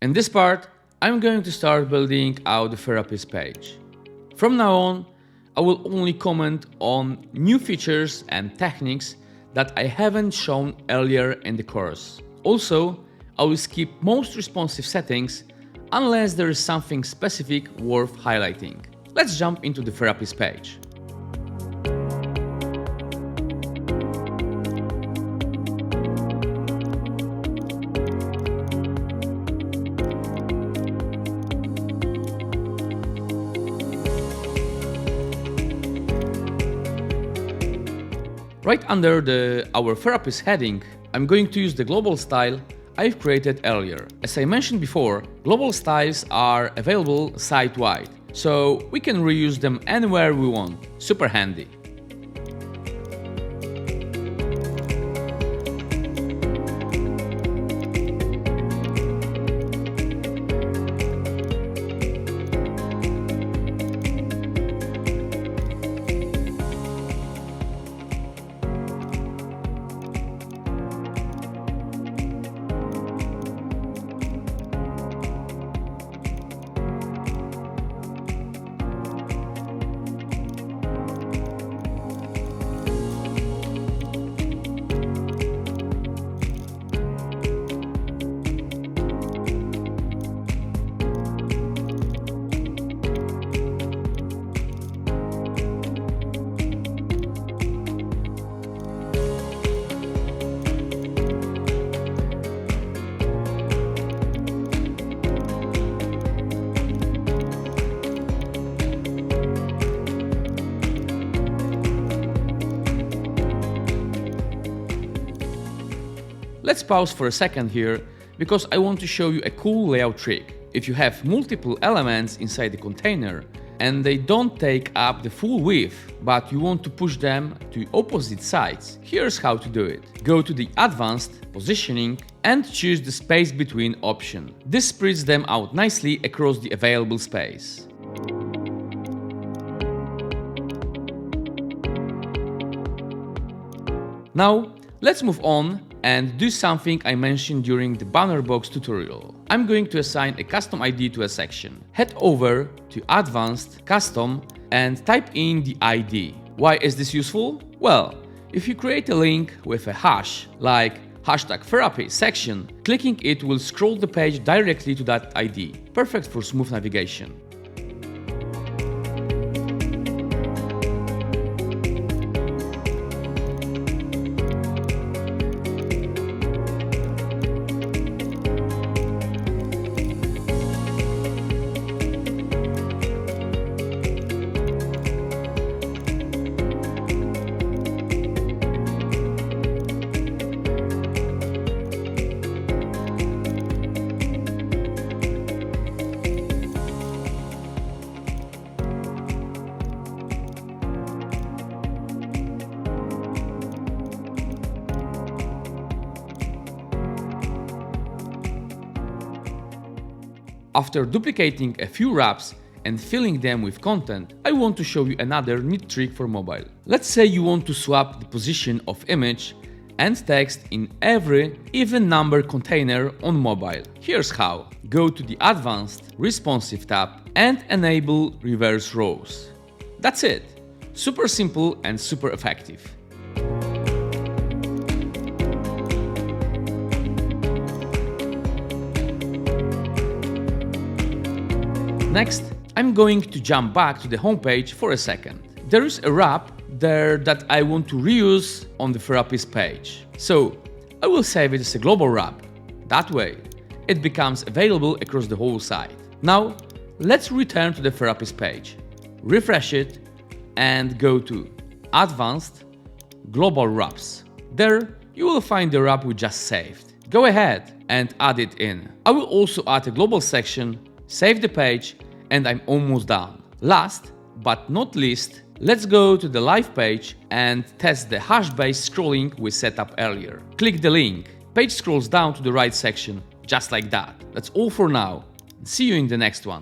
In this part, I'm going to start building out the Therapies page. From now on, I will only comment on new features and techniques that I haven't shown earlier in the course. Also, I will skip most responsive settings unless there is something specific worth highlighting. Let's jump into the Therapies page. Right under our Therapies heading, I'm going to use the global style I've created earlier. As I mentioned before, global styles are available site-wide, so we can reuse them anywhere we want. Super handy. Let's pause for a second here, because I want to show you a cool layout trick. If you have multiple elements inside the container and they don't take up the full width, but you want to push them to opposite sides, here's how to do it. Go to the Advanced, Positioning, and choose the Space Between option. This spreads them out nicely across the available space. Now, let's move on and do something I mentioned during the banner box tutorial. I'm going to assign a custom ID to a section. Head over to Advanced, Custom, and type in the ID. Why is this useful? Well, if you create a link with a hash, like #therapy section, clicking it will scroll the page directly to that ID. Perfect for smooth navigation. After duplicating a few wraps and filling them with content, I want to show you another neat trick for mobile. Let's say you want to swap the position of image and text in every even number container on mobile. Here's how. Go to the Advanced, Responsive tab and enable Reverse Rows. That's it. Super simple and super effective. Next, I'm going to jump back to the homepage for a second. There is a wrap there that I want to reuse on the Therapies page. So I will save it as a global wrap. That way, it becomes available across the whole site. Now, let's return to the Therapies page. Refresh it and go to Advanced, Global Wraps. There, you will find the wrap we just saved. Go ahead and add it in. I will also add a global section, save the page, and I'm almost done. Last but not least, let's go to the live page and test the hash-based scrolling we set up earlier. Click the link. Page scrolls down to the right section, just like that. That's all for now. See you in the next one.